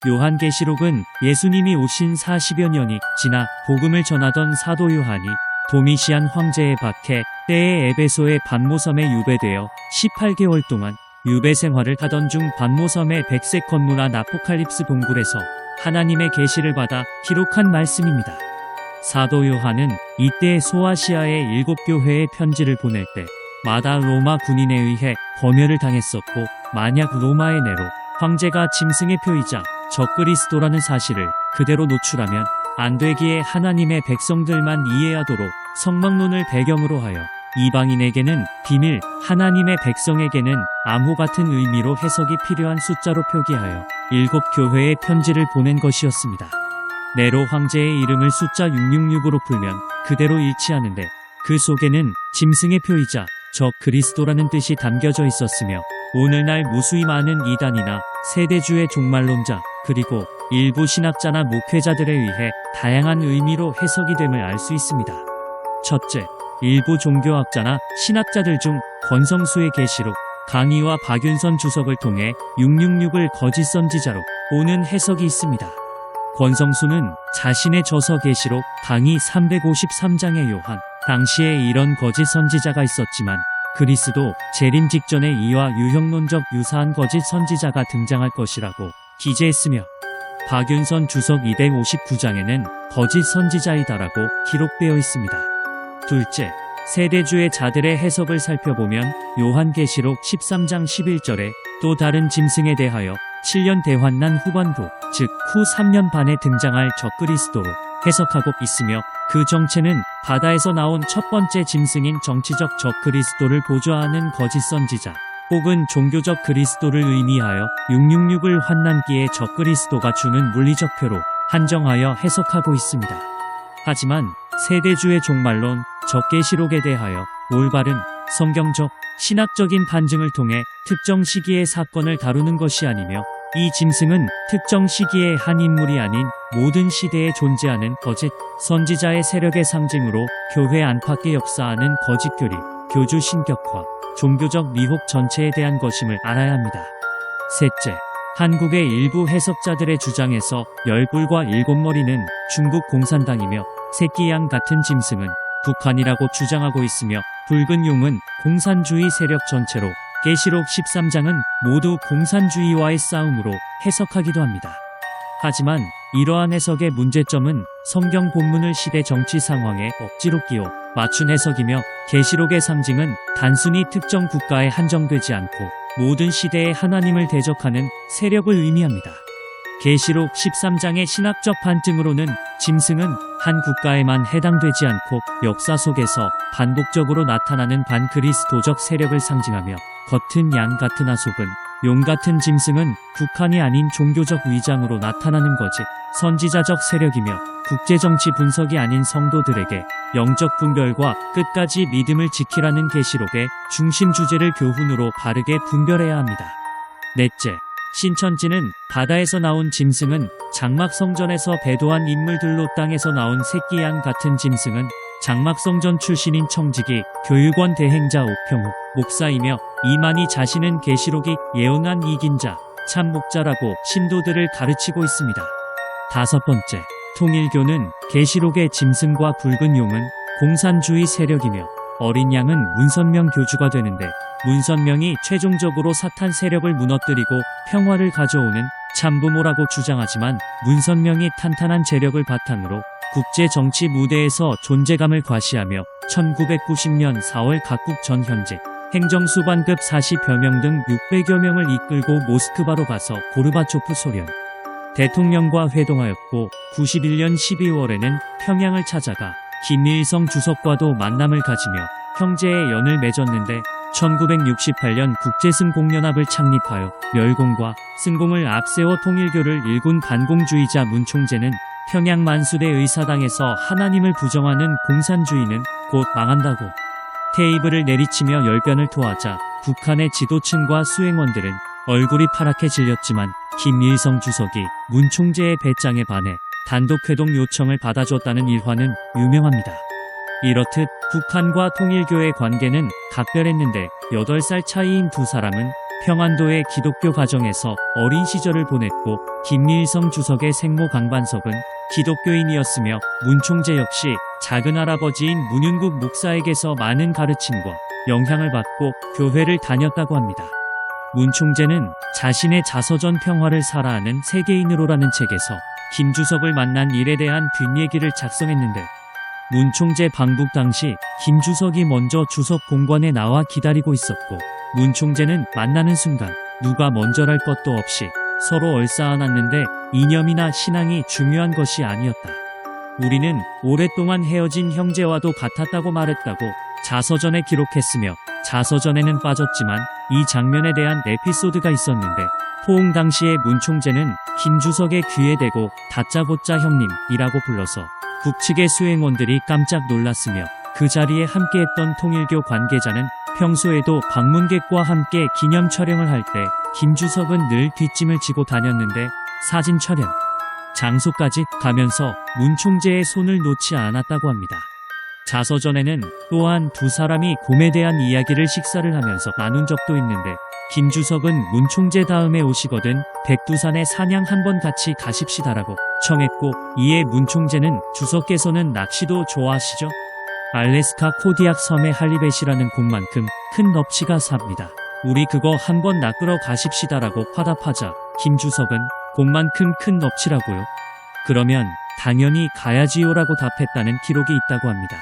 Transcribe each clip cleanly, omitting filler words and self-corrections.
요한계시록은 예수님이 오신 40여 년이 지나 복음을 전하던 사도 요한이 도미시안 황제의 박해 때에 에베소의 반모섬에 유배되어 18개월 동안 유배 생활을 하던 중 반모섬의 백색 건물한 아포칼립스 동굴에서 하나님의 계시를 받아 기록한 말씀입니다. 사도 요한은 이때 소아시아의 7교회에 편지를 보낼 때 마다 로마 군인에 의해 검열을 당했었고, 만약 로마의 내로 황제가 짐승의 표이자 적그리스도라는 사실을 그대로 노출하면 안 되기에 하나님의 백성들만 이해하도록 성막론을 배경으로 하여 이방인에게는 비밀, 하나님의 백성에게는 암호 같은 의미로 해석이 필요한 숫자로 표기하여 7교회에 편지를 보낸 것이었습니다. 네로 황제의 이름을 숫자 666으로 풀면 그대로 일치하는데, 그 속에는 짐승의 표이자 적 그리스도라는 뜻이 담겨져 있었으며, 오늘날 무수히 많은 이단이나 세대주의 종말론자, 그리고 일부 신학자나 목회자들에 의해 다양한 의미로 해석이 됨을 알 수 있습니다. 첫째, 일부 종교학자나 신학자들 중 권성수의 계시록 강의와 박윤선 주석을 통해 666을 거짓 선지자로 보는 해석이 있습니다. 권성수는 자신의 저서 계시록 강의 353장의 요한, 당시에 이런 거짓 선지자가 있었지만 그리스도 재림 직전에 이와 유형론적 유사한 거짓 선지자가 등장할 것이라고 기재했으며, 박윤선 주석 259장에는 거짓 선지자이다라고 기록되어 있습니다. 둘째, 세대주의 자들의 해석을 살펴보면 요한계시록 13장 11절에 또 다른 짐승에 대하여 7년 대환난 후반부, 즉 후 3년 반에 등장할 적그리스도로 해석하고 있으며, 그 정체는 바다에서 나온 첫 번째 짐승인 정치적 적그리스도를 보좌하는 거짓 선지자 혹은 종교적 그리스도를 의미하여 666을 환난기에 적그리스도가 주는 물리적 표로 한정하여 해석하고 있습니다. 하지만 세대주의 종말론 적계시록에 대하여 올바른 성경적, 신학적인 판증을 통해 특정 시기의 사건을 다루는 것이 아니며, 이 짐승은 특정 시기의 한 인물이 아닌 모든 시대에 존재하는 거짓 선지자의 세력의 상징으로 교회 안팎에 역사하는 거짓교리, 교주 신격화, 종교적 미혹 전체에 대한 것임을 알아야 합니다. 셋째, 한국의 일부 해석자들의 주장에서 10뿔과 7머리는 중국 공산당이며, 새끼양 같은 짐승은 북한이라고 주장하고 있으며, 붉은 용은 공산주의 세력 전체로, 계시록 13장은 모두 공산주의와의 싸움으로 해석하기도 합니다. 하지만 이러한 해석의 문제점은 성경 본문을 시대 정치 상황에 억지로 끼워 맞춘 해석이며, 계시록의 상징은 단순히 특정 국가에 한정되지 않고 모든 시대에 하나님을 대적하는 세력을 의미합니다. 계시록 13장의 신학적 판증으로는 짐승은 한 국가에만 해당되지 않고 역사 속에서 반복적으로 나타나는 반그리스도적 세력을 상징하며, 겉은 양 같으나 속은 용 같은 짐승은 북한이 아닌 종교적 위장으로 나타나는 거짓 선지자적 세력이며, 국제정치 분석이 아닌 성도들에게 영적 분별과 끝까지 믿음을 지키라는 계시록의 중심 주제를 교훈으로 바르게 분별해야 합니다. 넷째, 신천지는 바다에서 나온 짐승은 장막성전에서 배도한 인물들로, 땅에서 나온 새끼양 같은 짐승은 장막성전 출신인 청지기 교육원 대행자 옥평욱 목사이며, 이만희 자신은 계시록이 예언한 이긴 자, 참 목자라고 신도들을 가르치고 있습니다. 다섯 번째, 통일교는 계시록의 짐승과 붉은 용은 공산주의 세력이며, 어린 양은 문선명 교주가 되는데, 문선명이 최종적으로 사탄 세력을 무너뜨리고 평화를 가져오는 참부모라고 주장하지만, 문선명이 탄탄한 재력을 바탕으로 국제 정치 무대에서 존재감을 과시하며 1990년 4월 각국 전 현직 행정수반급 40여 명 등 600여 명을 이끌고 모스크바로 가서 고르바초프 소련 대통령과 회동하였고, 91년 12월에는 평양을 찾아가 김일성 주석과도 만남을 가지며 형제의 연을 맺었는데, 1968년 국제승공연합을 창립하여 멸공과 승공을 앞세워 통일교를 일군 반공주의자 문 총재는 평양 만수대 의사당에서 하나님을 부정하는 공산주의는 곧 망한다고 테이블을 내리치며 열변을 토하자, 북한의 지도층과 수행원들은 얼굴이 파랗게 질렸지만 김일성 주석이 문 총재의 배짱에 반해 단독회동 요청을 받아줬다는 일화는 유명합니다. 이렇듯 북한과 통일교의 관계는 각별했는데, 8살 차이인 두 사람은 평안도의 기독교 가정에서 어린 시절을 보냈고 김일성 주석의 생모 강반석은 기독교인이었으며 문총재 역시 작은 할아버지인 문윤국 목사에게서 많은 가르침과 영향을 받고 교회를 다녔다고 합니다. 문총재는 자신의 자서전 평화를 살아하는 세계인으로라는 책에서 김주석을 만난 일에 대한 뒷얘기를 작성했는데 문총재 방북 당시 김주석이 먼저 주석 공관에 나와 기다리고 있었고 문총재는 만나는 순간 누가 먼저랄 것도 없이 서로 얼싸안았는데 이념이나 신앙이 중요한 것이 아니었다. 우리는 오랫동안 헤어진 형제와도 같았다고 말했다고 자서전에 기록했으며 자서전에는 빠졌지만 이 장면에 대한 에피소드가 있었는데 포옹 당시에 문총재는 김주석의 귀에 대고 다짜고짜 형님이라고 불러서 북측의 수행원들이 깜짝 놀랐으며 그 자리에 함께했던 통일교 관계자는 평소에도 방문객과 함께 기념 촬영을 할 때 김주석은 늘 뒷짐을 지고 다녔는데 사진 촬영 장소까지 가면서 문총재의 손을 놓지 않았다고 합니다. 자서전에는 또한 두 사람이 곰에 대한 이야기를 식사를 하면서 나눈 적도 있는데 김주석은 문총재 다음에 오시거든 백두산에 사냥 한번 같이 가십시다라고 청했고 이에 문총재는 주석께서는 낚시도 좋아하시죠? 알래스카 코디악 섬의 할리벳이라는 곳만큼 큰 넙치가 삽니다. 우리 그거 한번 낚으러 가십시다라고 화답하자 김주석은 곳만큼 큰 넙치라고요? 그러면 당연히 가야지요라고 답했다는 기록이 있다고 합니다.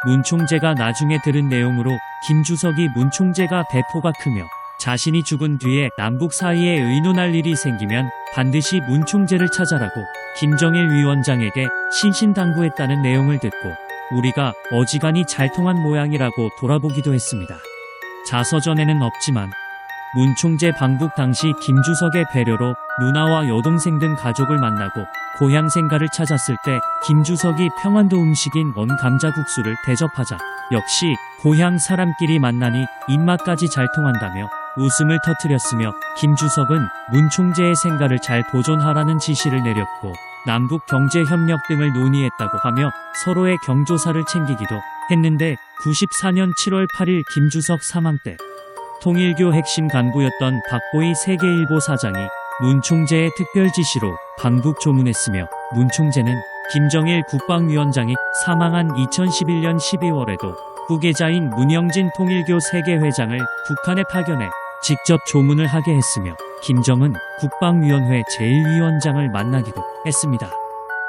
문총재가 나중에 들은 내용으로 김주석이 문총재가 배포가 크며 자신이 죽은 뒤에 남북 사이에 의논할 일이 생기면 반드시 문총재를 찾아라고 김정일 위원장에게 신신당부했다는 내용을 듣고 우리가 어지간히 잘 통한 모양이라고 돌아보기도 했습니다. 자서전에는 없지만 문총재 방북 당시 김주석의 배려로 누나와 여동생 등 가족을 만나고 고향 생가를 찾았을 때 김주석이 평안도 음식인 원감자국수를 대접하자 역시 고향 사람끼리 만나니 입맛까지 잘 통한다며 웃음을 터뜨렸으며 김주석은 문총재의 생가를 잘 보존하라는 지시를 내렸고 남북 경제협력 등을 논의했다고 하며 서로의 경조사를 챙기기도 했는데 94년 7월 8일 김주석 사망 때 통일교 핵심 간부였던 박보희 세계일보 사장이 문총재의 특별 지시로 방북 조문했으며 문총재는 김정일 국방위원장이 사망한 2011년 12월에도 후계자인 문영진 통일교 세계회장을 북한에 파견해 직접 조문을 하게 했으며 김정은 국방위원회 제1위원장을 만나기도 했습니다.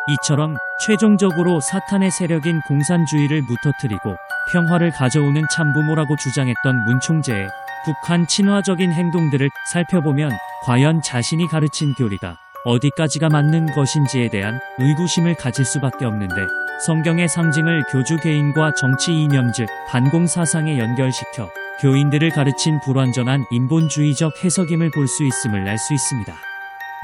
이처럼 최종적으로 사탄의 세력인 공산주의를 무터뜨리고 평화를 가져오는 참부모라고 주장했던 문총재의 북한 친화적인 행동들을 살펴보면 과연 자신이 가르친 교리가 어디까지가 맞는 것인지에 대한 의구심을 가질 수밖에 없는데 성경의 상징을 교주 개인과 정치 이념 즉 반공 사상에 연결시켜 교인들을 가르친 불완전한 인본주의적 해석임을 볼 수 있음을 알 수 있습니다.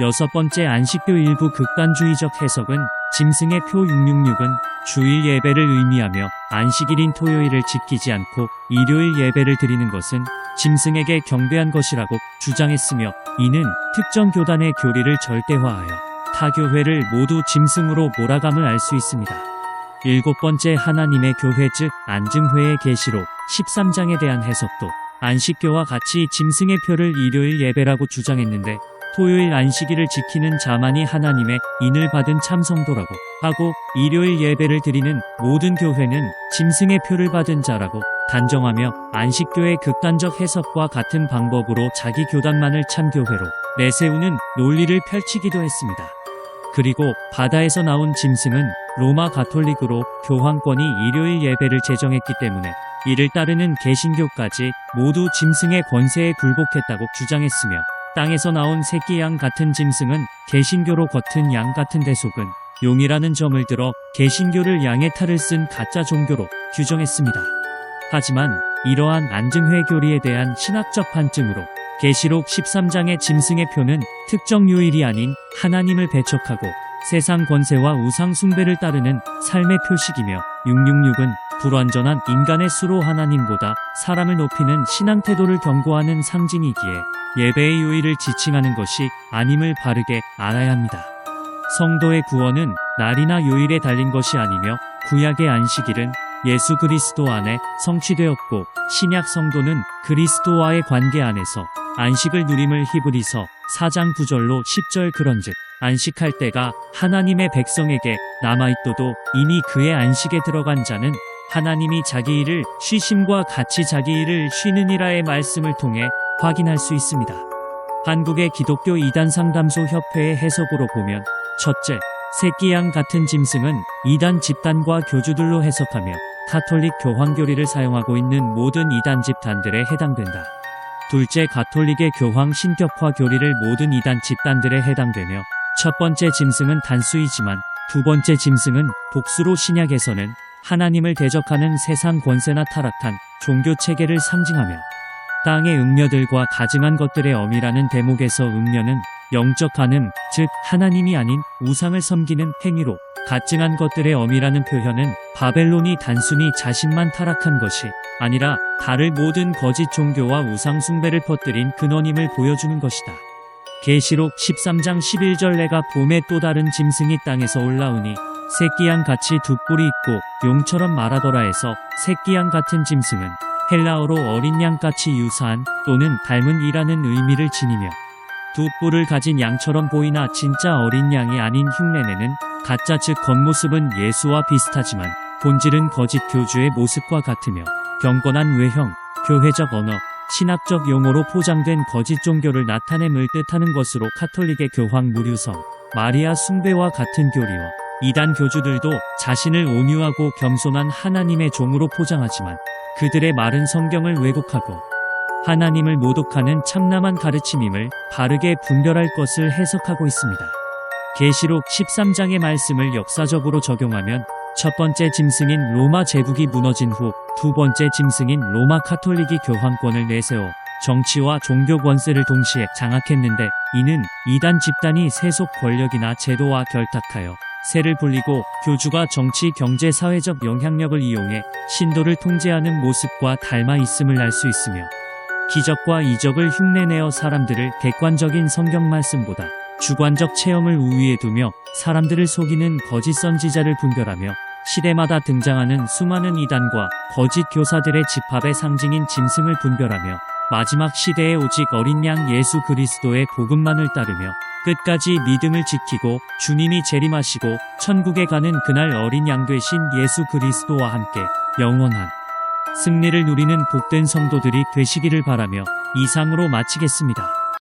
여섯 번째 안식교 일부 극단주의적 해석은 짐승의 표 666은 주일 예배를 의미하며 안식일인 토요일을 지키지 않고 일요일 예배를 드리는 것은 짐승에게 경배한 것이라고 주장했으며 이는 특정 교단의 교리를 절대화하여 타 교회를 모두 짐승으로 몰아감을 알 수 있습니다. 일곱 번째 하나님의 교회 즉 안증회의 계시록 13장에 대한 해석도 안식교와 같이 짐승의 표를 일요일 예배라고 주장했는데 토요일 안식일을 지키는 자만이 하나님의 인을 받은 참성도라고 하고 일요일 예배를 드리는 모든 교회는 짐승의 표를 받은 자라고 단정하며 안식교의 극단적 해석과 같은 방법으로 자기 교단만을 참교회로 내세우는 논리를 펼치기도 했습니다. 그리고 바다에서 나온 짐승은 로마 가톨릭으로 교황권이 일요일 예배를 제정했기 때문에 이를 따르는 개신교까지 모두 짐승의 권세에 굴복했다고 주장했으며 땅에서 나온 새끼 양 같은 짐승은 개신교로 겉은 양 같은 대속은 용이라는 점을 들어 개신교를 양의 탈을 쓴 가짜 종교로 규정했습니다. 하지만 이러한 안증회 교리에 대한 신학적 판증으로 계시록 13장의 짐승의 표는 특정 요일이 아닌 하나님을 배척하고 세상 권세와 우상 숭배를 따르는 삶의 표식이며 666은 불완전한 인간의 수로 하나님보다 사람을 높이는 신앙 태도를 경고하는 상징이기에 예배의 요일을 지칭하는 것이 아님을 바르게 알아야 합니다. 성도의 구원은 날이나 요일에 달린 것이 아니며 구약의 안식일은 예수 그리스도 안에 성취되었고 신약 성도는 그리스도와의 관계 안에서 안식을 누림을 히브리서 4장 9절로 10절 그런즉 안식할 때가 하나님의 백성에게 남아있도도 이미 그의 안식에 들어간 자는 하나님이 자기 일을 쉬심과 같이 자기 일을 쉬느니라의 말씀을 통해 확인할 수 있습니다. 한국의 기독교 이단 상담소 협회의 해석으로 보면 첫째, 새끼양 같은 짐승은 이단 집단과 교주들로 해석하며 가톨릭 교황교리를 사용하고 있는 모든 이단 집단들에 해당된다. 둘째, 가톨릭의 교황 신격화 교리를 모든 이단 집단들에 해당되며 첫 번째 짐승은 단수이지만 두 번째 짐승은 복수로 신약에서는 하나님을 대적하는 세상 권세나 타락한 종교 체계를 상징하며 땅의 음녀들과 가증한 것들의 엄이라는 대목에서 음녀는 영적 간음, 즉 하나님이 아닌 우상을 섬기는 행위로 가증한 것들의 엄이라는 표현은 바벨론이 단순히 자신만 타락한 것이 아니라 다른 모든 거짓 종교와 우상 숭배를 퍼뜨린 근원임을 보여주는 것이다. 계시록 13장 11절 내가 봄에 또 다른 짐승이 땅에서 올라오니 새끼양 같이 두 뿔이 있고 용처럼 말하더라 해서 새끼양 같은 짐승은 헬라어로 어린 양같이 유사한 또는 닮은 이라는 의미를 지니며 두 뿔을 가진 양처럼 보이나 진짜 어린 양이 아닌 흉내내는 가짜 즉 겉모습은 예수와 비슷하지만 본질은 거짓 교주의 모습과 같으며 경건한 외형, 교회적 언어, 신학적 용어로 포장된 거짓 종교를 나타냄을 뜻하는 것으로 가톨릭의 교황 무류성, 마리아 숭배와 같은 교리와 이단 교주들도 자신을 온유하고 겸손한 하나님의 종으로 포장하지만 그들의 말은 성경을 왜곡하고 하나님을 모독하는 참남한 가르침임을 바르게 분별할 것을 해석하고 있습니다. 계시록 13장의 말씀을 역사적으로 적용하면 첫 번째 짐승인 로마 제국이 무너진 후 두 번째 짐승인 로마 가톨릭이 교황권을 내세워 정치와 종교 권세를 동시에 장악했는데 이는 이단 집단이 세속 권력이나 제도와 결탁하여 세를 불리고 교주가 정치, 경제, 사회적 영향력을 이용해 신도를 통제하는 모습과 닮아 있음을 알 수 있으며 기적과 이적을 흉내내어 사람들을 객관적인 성경 말씀보다 주관적 체험을 우위에 두며 사람들을 속이는 거짓 선지자를 분별하며 시대마다 등장하는 수많은 이단과 거짓 교사들의 집합의 상징인 짐승을 분별하며 마지막 시대에 오직 어린 양 예수 그리스도의 복음만을 따르며 끝까지 믿음을 지키고 주님이 재림하시고 천국에 가는 그날 어린 양 되신 예수 그리스도와 함께 영원한 승리를 누리는 복된 성도들이 되시기를 바라며 이상으로 마치겠습니다.